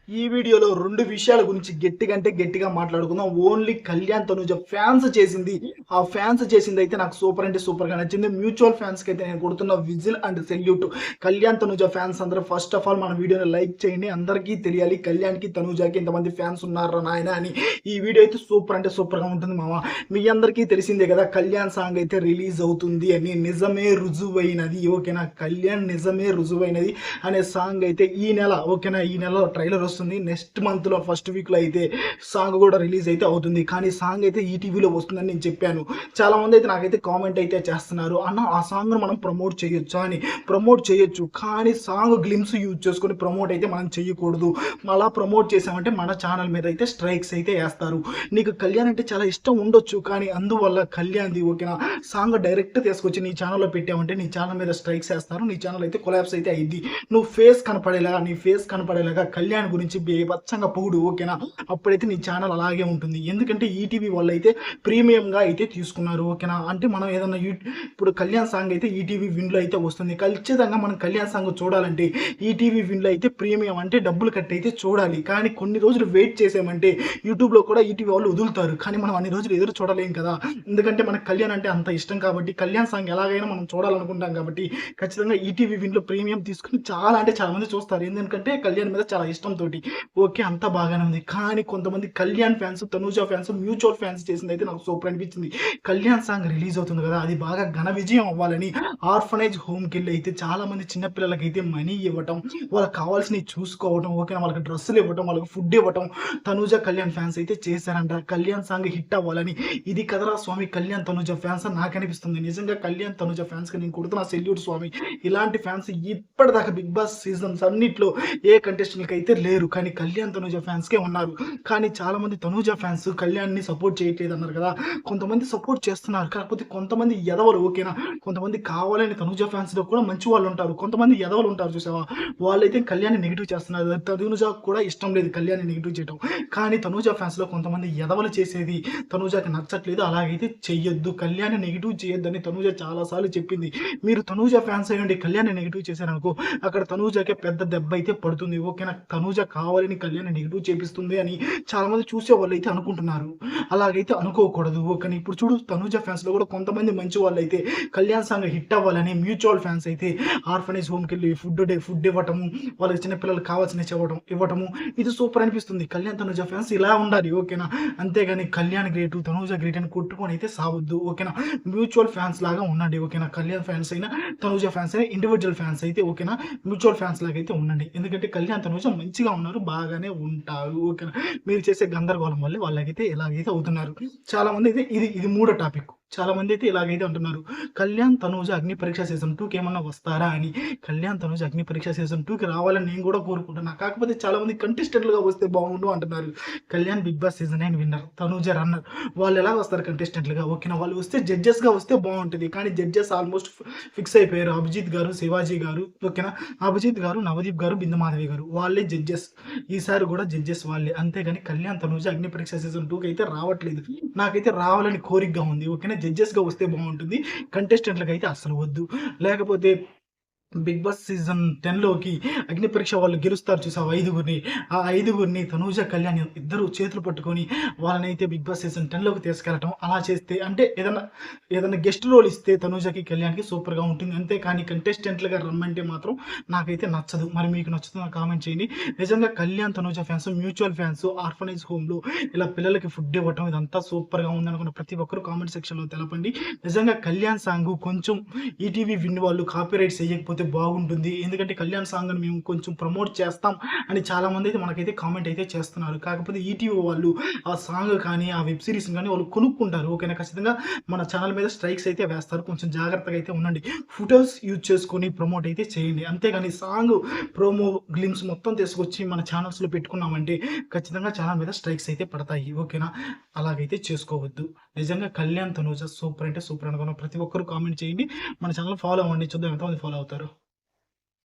ఈ వీడియోలో 2 విషయాల గురించి గట్టిగా అంటే గట్టిగా మాట్లాడుకుందాం. ఓన్లీ కళ్యాణ్ తనుజ ఫ్యాన్స్ చేసింది. ఆ ఫ్యాన్స్ చేసింది అయితే నాకు సూపర్ అంటే సూపర్‌గా నచ్చింది. మ్యూచువల్ ఫ్యాన్స్‌కి అయితే నేను కొడుతున్న whistle and salute. Kalyan Tanuja fans అందరూ ఫస్ట్ ఆఫ్ ఆల్ మన వీడియోని లైక్ చేయండి. అందరికీ తెలియాలి కళ్యాణ్‌కి, తనుజకి ఇంతమంది ఫ్యాన్స్ ఉన్నారా నాయనా అని. ఈ వీడియో అయితే సూపర్ అంటే సూపర్‌గా ఉంటుంది మామ. మీ అందరికీ తెలిసిందే కదా కళ్యాణ్ సాంగ్ అయితే రిలీజ్ అవుతుంది అని. నిజమే రుజువైనది. ఓకేనా, కళ్యాణ్ నిజమే రుజువైనది అనే సాంగ్ అయితే ఈ నెల, ఓకేనా, ఈ నెలలో ట్రైలర్ వస్తుంది. నెక్స్ట్ మంత్ లో ఫస్ట్ వీక్ లో అయితే సాంగ్ కూడా రిలీజ్ అయితే అవుతుంది. కానీ సాంగ్ అయితే ఈటీవీలో వస్తుందని నేను చెప్పాను. చాలా మంది అయితే నాకైతే కామెంట్ అయితే చేస్తున్నారు, అన్న ఆ సాంగ్ మనం ప్రమోట్ చేయొచ్చా అని. ప్రమోట్ చేయొచ్చు, కానీ సాంగ్ గ్లిమ్స్ యూజ్ చేసుకొని ప్రమోట్ అయితే మనం చేయకూడదు. అలా ప్రమోట్ చేసామంటే మన ఛానల్ మీద అయితే స్ట్రైక్స్ అయితే వేస్తారు. నీకు కళ్యాణ్ అంటే చాలా ఇష్టం ఉండొచ్చు, కానీ అందువల్ల కళ్యాణ్ది, ఓకేనా, సాంగ్ డైరెక్ట్ తీసుకొచ్చి నీ ఛానల్లో పెట్టామంటే నీ ఛానల్ మీద స్ట్రైక్స్ వేస్తారు. నీ ఛానల్ అయితే కొలాప్స్ అయితే అయింది. నువ్వు ఫేస్ కనపడేలాగా, నీ ఫేస్ కనపడేలాగా కళ్యాణ్ గురించి బేభత్సంగా పొగుడు, ఓకేనా, అప్పుడైతే నీ ఛానల్ అలాగే ఉంటుంది. ఎందుకంటే ఈటీవీ వాళ్ళు అయితే ప్రీమియంగా అయితే తీసుకున్నారు, ఓకేనా. అంటే మనం ఏదన్నా ఇప్పుడు కళ్యాణ్ సాంగ్ అయితే ఈటీవీ విన్లో అయితే వస్తుంది. ఖచ్చితంగా మనం కళ్యాణ్ సాంగ్ చూడాలంటే ఈటీవీ విన్లో అయితే ప్రీమియం అంటే డబ్బులు కట్టి అయితే చూడాలి. కానీ కొన్ని రోజులు వెయిట్ చేసామంటే యూట్యూబ్లో కూడా ఈటీవీ వాళ్ళు వదులుతారు. కానీ మనం అన్ని రోజులు ఎదురు చూడలేం కదా, ఎందుకంటే మనకు కళ్యాణ్ అంటే అంత ఇష్టం కాబట్టి. కళ్యాణ్ సాంగ్ ఎలాగైనా మనం చూడాలనుకుంటాం కాబట్టి ఖచ్చితంగా ఈటీవీ విన్లో ప్రీమియం తీసుకుని చాలా అంటే చాలా మంది చూస్తారు. ఎందుకంటే కళ్యాణ్ మీద చాలా ఇష్టం తోటి. ఓకే, అంతా బాగానే ఉంది. కానీ కొంతమంది Kalyan fans, Tanuja fans, mutual fans చేసింది అయితే నాకు సూపర్ అనిపించింది. కళ్యాణ్ సాంగ్ రిలీజ్ అవుతుంది కదా, అది బాగా ఘన విజయం అవ్వాలని ఆర్ఫనైజ్ హోమ్కి వెళ్ళి అయితే చాలా మంది చిన్నపిల్లలకి అయితే మనీ ఇవ్వటం, వాళ్ళకి కావాల్సినవి చూసుకోవటం, ఓకే, వాళ్ళకి డ్రెస్సులు ఇవ్వటం, వాళ్ళకి ఫుడ్ ఇవ్వటం తనూజ కళ్యాణ్ ఫ్యాన్స్ అయితే చేశారంట. కళ్యాణ్ సాంగ్ హిట్ అవ్వాలని. ఇది కదరా స్వామి కళ్యాణ్ తనూజ ఫ్యాన్స్ అని నాకు అనిపిస్తుంది. నిజంగా కళ్యాణ్ తనూజ ఫ్యాన్స్ కి నేను కొడుతున్న సెల్యూట్ స్వామి. ఇలాంటి ఫ్యాన్స్ ఇప్పటిదాకా బిగ్ బాస్ సీజన్స్ అన్నిట్లో ఏ కంటెస్టెంట్కి అయితే లేరు, కానీ కళ్యాణ్ తనూజ ఫ్యాన్స్కే ఉన్నారు. కానీ చాలా మంది తనూజ ఫ్యాన్స్ కళ్యాణ్ని సపోర్ట్ చేయట్లేదు అన్నారు కదా. కొంతమంది సపోర్ట్ చేస్తున్నారు, కాకపోతే కొంతమంది ఎదవలు, ఓకేనా. కొంతమంది కావాలని తనూజ ఫ్యాన్స్ లో కూడా మంచి వాళ్ళు ఉంటారు, కొంతమంది ఎదవలు ఉంటారు చూసావా, వాళ్ళైతే కళ్యాణ్ నెగిటివ్ చేస్తున్నారు. తనూజ కూడా ఇష్టం లేదు కళ్యాణ్ నెగిటివ్ చేయడం, కానీ తనూజ ఫ్యాన్స్ లో కొంతమంది ఎదవలు చేసేది తనూజకి నచ్చట్లేదు. అలాగైతే చెయ్యొద్దు, కళ్యాణ్ నెగిటివ్ చేయొద్దని తనూజ చాలా సార్లు చెప్పింది. మీరు తనూజ ఫ్యాన్స్ అయ్యండి కళ్యాణ్ నెగిటివ్ చేశారనుకో, అక్కడ తనూజకే పెద్ద దెబ్బ అయితే పడుతుంది, ఓకేనా. తనూజ కావాలని కళ్యాణ్ నెగిటివ్ చేపిస్తుంది అని చాలా మంది చూసే వాళ్ళు అయితే అనుకుంటున్నారు. అలాగైతే అనుకోకూడదు, ఓకే. ఇప్పుడు చూడు, తనూజ ఫ్యాన్స్ లో కూడా కొంతమంది మంచి వాళ్ళు అయితే కళ్యాణ్ సాంగ్ హిట్ అవ్వాలని మ్యూచువల్ ఫ్యాన్స్ అయితే ఆర్ఫనైజ్ హోమ్కి వెళ్ళి ఫుడ్ ఇవ్వటము, వాళ్ళకి చిన్నపిల్లలకు కావాల్సిన ఇవ్వటము, ఇది సూపర్ అనిపిస్తుంది. కళ్యాణ్ తనూజ ఫ్యాన్స్ ఇలా ఉండాలి, ఓకేనా. అంతేగాని కళ్యాణ్ గ్రేటు, తనూజ గ్రేట్ అని కొట్టుకొని అయితే సావద్దు, ఓకేనా. మ్యూచువల్ ఫ్యాన్స్ లాగా ఉండండి, ఓకేనా. కళ్యాణ్ ఫ్యాన్స్ అయినా తనూజ ఫ్యాన్స్ అయినా ఇండివిజువల్ ఫ్యాన్స్ అయితే, ఓకేనా, మ్యూచువల్ ఫ్యాన్స్ లాగా అయితే ఉండండి. ఎందుకంటే కళ్యాణ్ తనూజ మంచిగా ఉన్నారు, బాగానే ఉంటారు, ఓకేనా. మీరు చేసే గందరగోళం వల్ల వాళ్ళకైతే ఎలాగైతే అవుతున్నారు. చాలా మంది అయితే ఇది మూడో టాపిక్. చాలా మంది అయితే ఇలాగైతే అంటున్నారు, కళ్యాణ్ తనూజ అగ్ని పరీక్ష సీజన్ 2కి ఏమన్నా వస్తారా అని. కళ్యాణ్ తనూజ అగ్ని పరీక్ష సీజన్ 2కి రావాలని నేను కూడా కోరుకుంటున్నా. కాకపోతే చాలా మంది కంటెస్టెంట్లుగా వస్తే బాగుండు అంటున్నారు. Kalyan Bigg Boss season 9 winner, Tanuja runner. వాళ్ళు ఎలా వస్తారు కంటెస్టెంట్లుగా, ఓకేనా. వాళ్ళు వస్తే జడ్జెస్గా వస్తే బాగుంటుంది, కానీ జడ్జెస్ ఆల్మోస్ట్ ఫిక్స్ అయిపోయారు. అభిజిత్ గారు, శివాజీ గారు, ఓకేనా. అభిజిత్ గారు, నవదీప్ గారు, బిందుమాధవి గారు, వాళ్ళే జడ్జెస్. ఈసారి కూడా జడ్జెస్ వాళ్ళే. అంతేగాని కళ్యాణ్ తనూజ అగ్ని పరీక్ష సీజన్ 2కి అయితే రావట్లేదు. నాకైతే రావాలని కోరికగా ఉంది, ఓకేనా. జడ్జెస్గా వస్తే బాగుంటుంది, కంటెస్టెంట్లకు అయితే అసలు వద్దు. లేకపోతే బిగ్ బాస్ సీజన్ 10లోకి అగ్ని పరీక్ష వాళ్ళు గెలుస్తారు చూసావు ఐదుగురిని, ఆ ఐదుగురిని తనూజ కళ్యాణ్ ఇద్దరు చేతులు పట్టుకొని వాళ్ళని అయితే బిగ్ బాస్ సీజన్ 10లోకి తీసుకెళ్ళటం, అలా చేస్తే అంటే ఏదైనా గెస్ట్ రోల్ ఇస్తే తనూజకి కళ్యాణ్కి సూపర్గా ఉంటుంది. అంతేకాని కంటెస్టెంట్లుగా రమ్మంటే మాత్రం నాకైతే నచ్చదు. మరి మీకు నచ్చుతుందో కామెంట్ చేయండి. నిజంగా Kalyan Tanuja fans, mutual fans, orphanage హోమ్లో ఇలా పిల్లలకి ఫుడ్ ఇవ్వటం ఇదంతా సూపర్గా ఉందనుకున్న ప్రతి ఒక్కరు కామెంట్ సెక్షన్లో తెలపండి. నిజంగా కళ్యాణ్ సాంగ్ కొంచెం ఈటీవీ విన్ వాళ్ళు కాపీరైట్స్ వేయకపోతే బాగుంటుంది. ఎందుకంటే కళ్యాణ్ సాంగ్ మేము కొంచెం ప్రమోట్ చేస్తాం అని చాలా మంది అయితే మనకైతే కామెంట్ అయితే చేస్తున్నారు. కాకపోతే ఈటీవీ వాళ్ళు ఆ సాంగ్ కానీ ఆ వెబ్ సిరీస్ కానీ వాళ్ళు కొనుక్కుంటారు, ఓకేనా. ఖచ్చితంగా మన ఛానల్ మీద స్ట్రైక్స్ అయితే వేస్తారు. కొంచెం జాగ్రత్తగా అయితే ఉండండి. ఫుటోస్ యూజ్ చేసుకొని ప్రమోట్ అయితే చేయండి. అంతేగాని సాంగ్ ప్రోమో గ్లిమ్స్ మొత్తం తీసుకొచ్చి మన ఛానల్స్లో పెట్టుకున్నామంటే ఖచ్చితంగా ఛానల్ మీద స్ట్రైక్స్ అయితే పడతాయి, ఓకేనా. అలాగైతే చేసుకోవద్దు. నిజంగా కళ్యాణ్ తనూజ సూపర్ అంటే సూపర్ అనుకున్నాం. ప్రతి ఒక్కరు కామెంట్ చేయండి. మన ఛానల్ ఫాలో అవ్వండి, చూద్దాం ఎంతమంది ఫాలో అవుతారు.